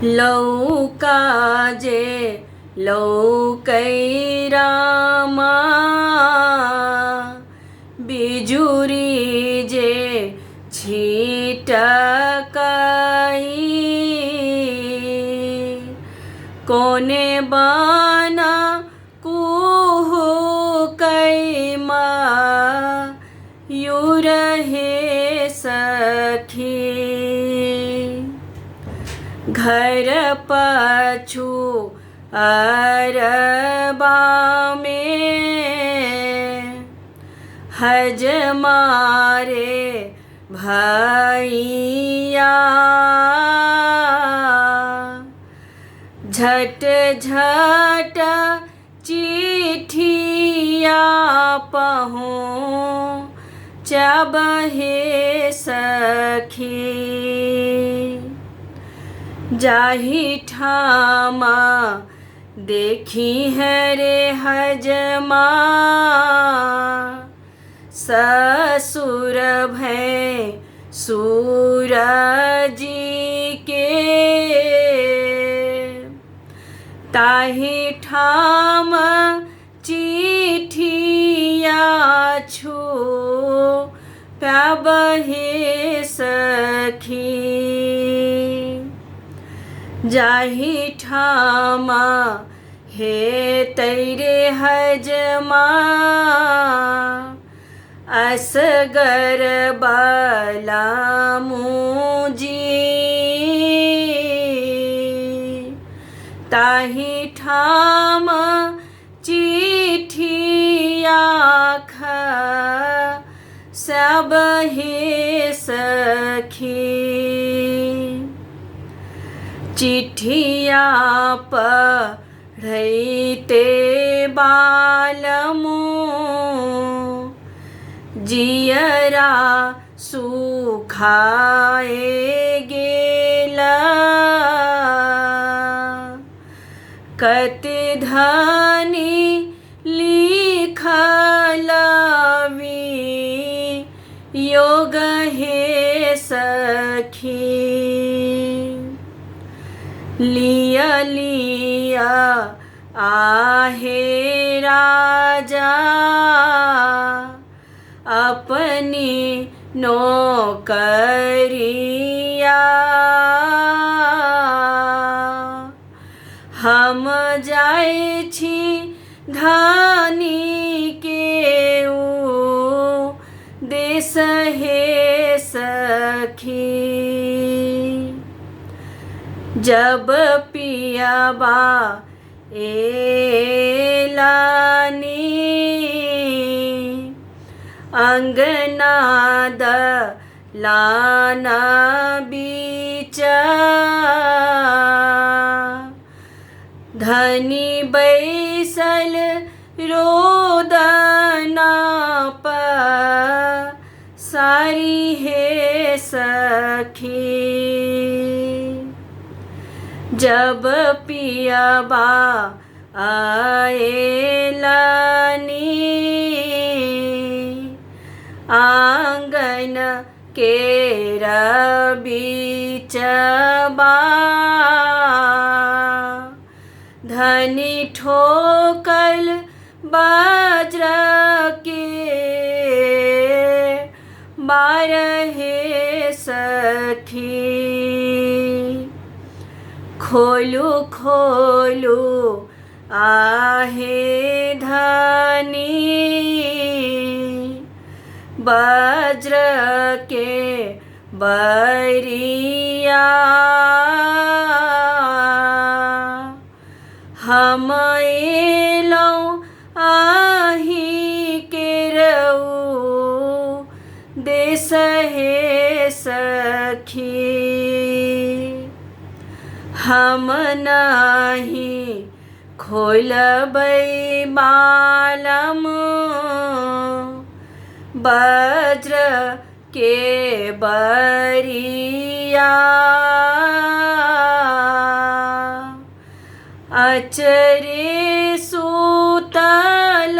लौका जे लौकै रामा बिजुरी जे छिटकै कोने बाना कुहुकैमा यू रहे सखी घर पछु अरबा में हजमारे भैया झट झट चिट्ठिया पहुँचबहे सखी जाहि ठामा देखी है रे हजमा ससुर भै सूरजी के ताहि ठाम चिट्ठिया छु प्याबहे सखी जाहि ठामा हे तैरे हजमा असगर बाला मुजी ताहि ठाम चिट्ठिया खसबहे सखी चिट्ठिया पढ़ैते बालमु जियरा सुखाए गेला कति धनी लिखलवी योग हे सखी लिया लिया आहे राजा अपनी नौकरिया हम जाय छी धानी के देश हे सखी जब पियाबा एलानी अंगना दलाना बीच धनी बैसल रोदना सारी हे सखी जब पियाबा आएलानी आंगन के बीचबा धनी ठोकल बाजर के बारहे सखी खोलू खोलू आहे धनी वज्र के बरिया हम एलौं आही के रहू देश हे सखी हम नाही खोलबै बालम वज्र के बरिया अचरे सुतल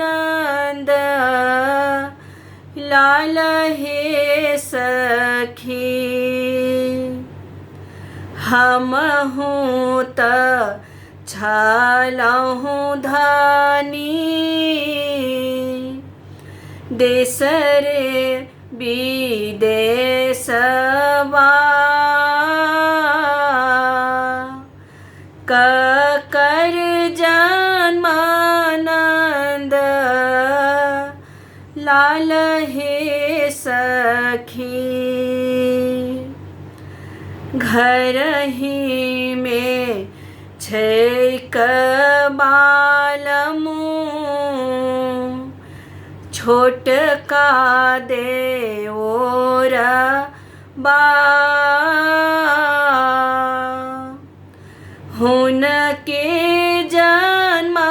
नंद लाल हे सखी हम हूँ त छलहु धनी देश रे विदेशवा ककर जन्मानंद लाल हे सखी घर ही में छैक बालमु छोटका देओर बा हुनके जन्मानंद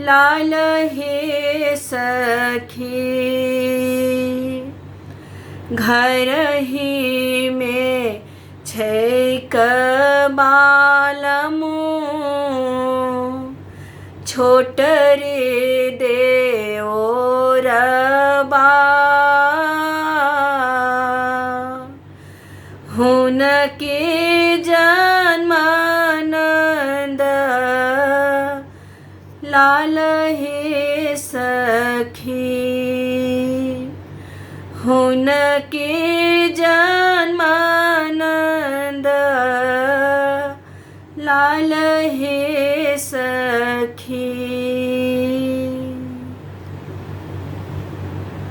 लाल हे सखी घर ही में छैक बालमु छोट रे देओर बा हुनके जन्मानंद लाल हे सखी हुनके जन्मा